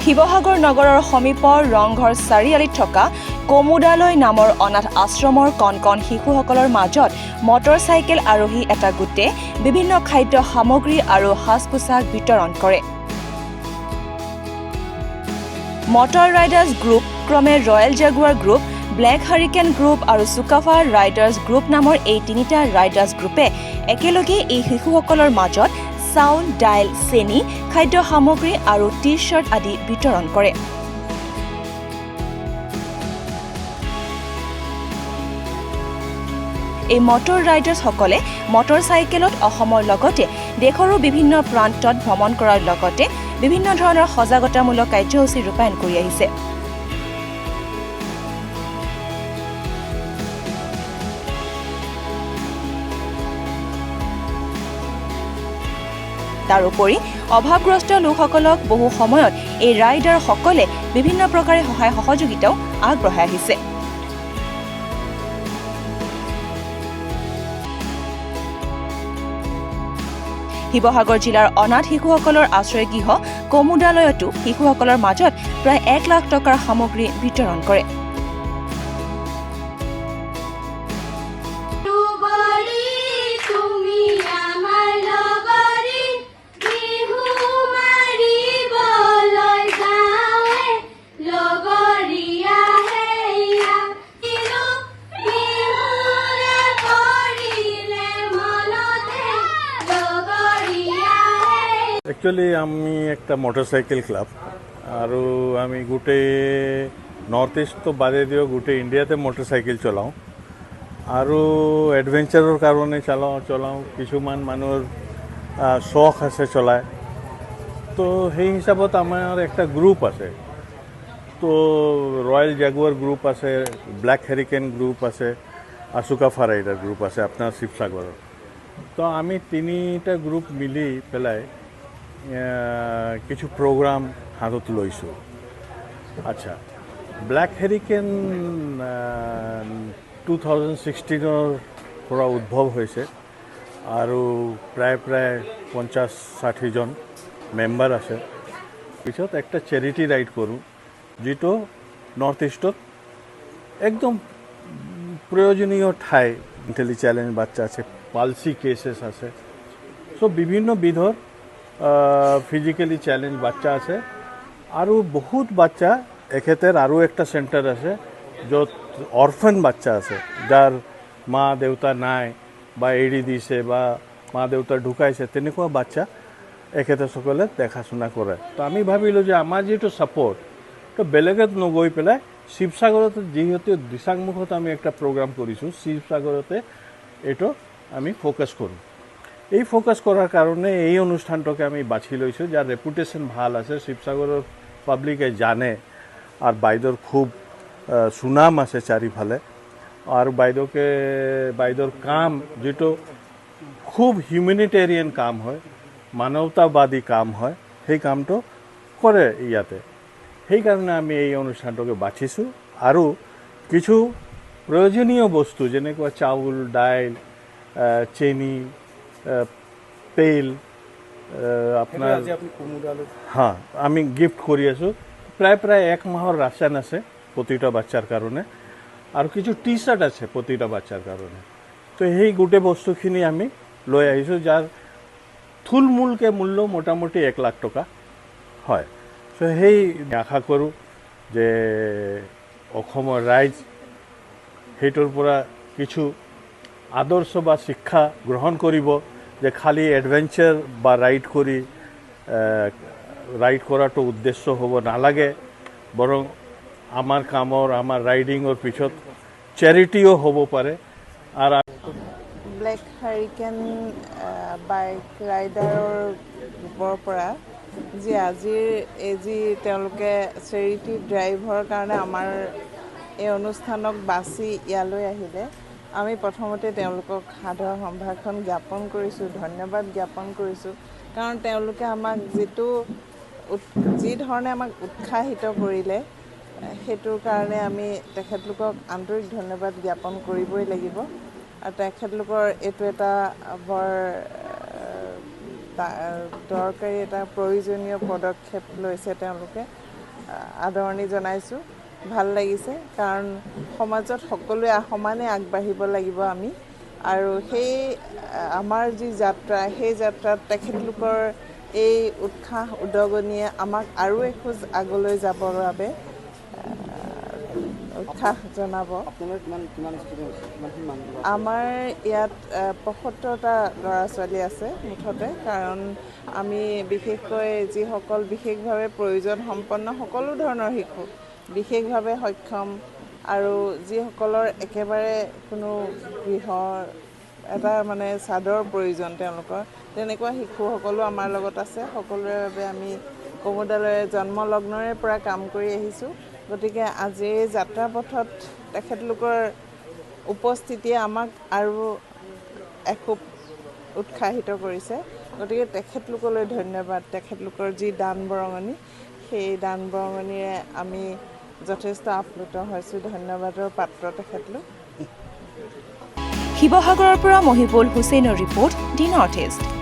শিৱসাগৰ নগৰৰ সমীপৰ ৰংঘৰ চাৰিআলিত থকা কমুদালয় নামৰ অনাথ আশ্ৰমৰ কণ শিশুসকলৰ মাজত মটৰ চাইকেল আৰোহী এটা গোটে বিভিন্ন খাদ্য সামগ্ৰী আৰু সাজ-পোছাক বিতৰণ কৰে। মটৰ ৰাইডাৰ্ছ গ্ৰুপ ক্ৰমে royal Jaguar group, black hurricane group আৰু চুকাফা ৰাইডাৰ্ছ গ্ৰুপ নামৰ এই তিনিটা ৰাইডাৰ্ছ গ্ৰুপে একেলগে এই শিশুসকলৰ মাজত চাউল, দাইল, চেনি, খাদ্য সামগ্ৰী আৰু টি-চাৰ্ট আদি বিতৰণ কৰে। এই মটৰ ৰাইডাৰ্ছসকলে মটৰ চাইকেলত অসমৰ লগতে দেশৰো বিভিন্ন প্ৰান্তত ভ্ৰমণ কৰাৰ লগতে বিভিন্ন ধৰণৰ সজাগতামূলক কাৰ্যসূচী ৰূপায়ণ কৰি আহিছে। তাৰোপৰি অভাৱগ্ৰস্ত লোকসকলক বহু সময়ত এই ৰাইডাৰসকলে বিভিন্ন প্ৰকাৰে সহায় সহযোগিতাও আগবঢ়াই আহিছে। শিৱসাগৰ জিলাৰ অনাথ শিশুসকলৰ আশ্ৰয়গৃহ কমুদালয়তো শিশুসকলৰ মাজত প্ৰায় 1 লাখ টকাৰ সামগ্ৰী বিতৰণ কৰে। একচুয়ালি আমি একটা মোটৰসাইকেল ক্লাব আৰু আমি গোটেই নৰ্থ ইস্ট তো বাদে দিও গোটেই ইন্ডিয়াতে মোটৰসাইকেল চলাওঁ আৰু এডভেঞ্চাৰৰ কাৰণে চলাওঁ কিছুমান মানুহৰ শখ আছে চলায়। তো সেই হিচাপত আমাৰ একটা গ্ৰুপ আছে, তো ৰয়্যাল জাগুয়াৰ গ্ৰুপ আছে, ব্ল্যাক হেৰিকেন গ্ৰুপ আছে আৰু চুকাফা ৰাইডাৰ গ্ৰুপ আছে আপোনাৰ শিৱসাগৰৰ। তো আমি তিনিটা গ্ৰুপ মিলি পেলাই কিছু প্ৰোগ্ৰাম হাতত লৈছোঁ। আচ্ছা, ব্ল্যাক হেৰিকেন 2016ৰ পৰা উদ্ভৱ হৈছে আৰু প্ৰায় 50-60 জন মেম্বাৰ আছে। পিছত একটা চেৰিটি ৰাইড কৰোঁ, যিটো নৰ্থ ইষ্টত একদম প্ৰয়োজনীয় ঠাই। মেণ্টেলি চ্যালেঞ্জ বাচ্চা আছে, পালসি কেসেস আছে, সো বিভিন্ন বিধৰ ফিজিক্যালি চ্যালেঞ্জ বাচ্চা আছে আৰু বহুত বাচ্চা এখেতেৰ আৰু একটা সেন্টাৰ আছে য'ত অৰফেন বাচ্চা আছে, যাৰ মা দেউতা নাই বা এৰি দিছে বা মা দেউতা ঢুকাইছে, তেনেকুৱা বাচ্চা এখেতসকলে দেখাশোনা কৰে। তো আমি ভাবিলোঁ যে আমাৰ যিটো ছাপোৰ্ট, তো বেলেগত নগৈ পেলাই শিৱসাগৰতে যিহেতু দিচাংমুখত আমি একটা প্ৰগ্ৰাম কৰিছোঁ, শিৱসাগৰতে এইটো আমি ফোকাস কৰোঁ। এই ফোকাস কৰাৰ কাৰণে এই অনুষ্ঠানটাকে আমি বাছি লৈছোঁ, যাৰ ৰেপুটেশন ভাল আছে, শিৱসাগৰৰ পাব্লিকে জানে আৰ বাইদেউৰ খুব সুনাম আছে চাৰিফালে। আৰ বাইদেউৰ কাম যেটো খুব হিউম্যানিটেৰিয়ান কাম হয়, মানৱতাবাদী কাম হয়, সেই কামটো কৰে ইয়াতে। সেইকাৰণে আমি এই অনুষ্ঠানটাকে বাছিছোঁ আৰু কিছু প্ৰয়োজনীয় বস্তু যেনেকুৱা চাউল, দাইল, চেনি, তেল আপোনাৰ হ্যাঁ আমি গিফট কৰি আছোঁ। প্ৰায় 1 মাহৰ ৰাচন আছে প্ৰতিটা বাচ্চাৰ কাৰণে আৰু কিছু টি-শাৰ্ট আছে প্ৰতিটা বাচ্চাৰ কাৰণে। তো সেই গোটেই বস্তুখিনি আমি লৈ আহিছোঁ, যাৰ থুলমূলকৈ মূল্য মোটামুটি 1 লাখ টকা হয়। তো সেই আশা কৰোঁ যে অসমৰ ৰাইজ সেইটোৰ পৰা কিছু আদৰ্শ বা শিক্ষা গ্ৰহণ কৰিব, যে খালি এডভেঞ্চাৰ বা ৰাইড কৰাটো উদ্দেশ্য হ'ব নালাগে, বৰং আমাৰ কামৰ, আমাৰ ৰাইডিঙৰ পিছত চেৰিটিও হ'ব পাৰে। আৰু ব্লেক হাৰিকেন বাইক ৰাইডাৰৰ গ্ৰুপৰ পৰা আজিৰ যি তেওঁলোকে চেৰিটি ড্ৰাইভৰ কাৰণে আমাৰ এই অনুষ্ঠানক বাছি ইয়ালৈ আহিলে, আমি প্ৰথমতে তেওঁলোকক সাদৰ সম্ভাষণ জ্ঞাপন কৰিছোঁ, ধন্যবাদ জ্ঞাপন কৰিছোঁ। কাৰণ তেওঁলোকে আমাক যি ধৰণে আমাক উৎসাহিত কৰিলে, সেইটোৰ কাৰণে আমি তেখেতলোকক আন্তৰিক ধন্যবাদ জ্ঞাপন কৰিবই লাগিব। আৰু তেখেতলোকৰ এইটো এটা বৰ দৰকাৰী এটা প্ৰয়োজনীয় পদক্ষেপ লৈছে তেওঁলোকে। আদৰণি জনাইছোঁ। ভাল লাগিছে কাৰণ সমাজত সকলোৱে সমানে আগবাঢ়িব লাগিব আমি আৰু সেই আমাৰ যি যাত্ৰা সেই যাত্ৰাত তেখেতলোকৰ এই উৎসাহ উদগনিয়ে আমাক আৰু এখোজ আগলৈ যাবৰ বাবে উৎসাহ জনাব। আমাৰ ইয়াত ৭৫টা ল'ৰা ছোৱালী আছে মুঠতে, কাৰণ আমি বিশেষকৈ যিসকল বিশেষভাৱে প্ৰয়োজন সম্পন্ন সকলো ধৰণৰ শিশু, বিশেষভাৱে সক্ষম আৰু যিসকলৰ একেবাৰে কোনো গৃহৰ এটা মানে চাদৰ প্ৰয়োজন তেওঁলোকৰ, তেনেকুৱা শিশুসকলো আমাৰ লগত আছে। সকলোৰে বাবে আমি কমুদালয়ে জন্মলগ্নৰে পৰা কাম কৰি আহিছোঁ। গতিকে আজিৰ যাত্ৰাপথত তেখেতলোকৰ উপস্থিতিয়ে আমাক আৰু এখোপ উৎসাহিত কৰিছে। গতিকে তেখেতলোকলৈ ধন্যবাদ। তেখেতলোকৰ যি দান বৰঙণি, সেই দান বৰঙণিৰে আমি যথেষ্ট আপ্লুত হৈছোঁ। ধন্যবাদৰ পাত্ৰ তেখেতলোক। শিৱসাগৰৰ পৰা মহিবুল হুছেইনৰ ৰিপৰ্ট, দি নৰ্থ ইষ্ট।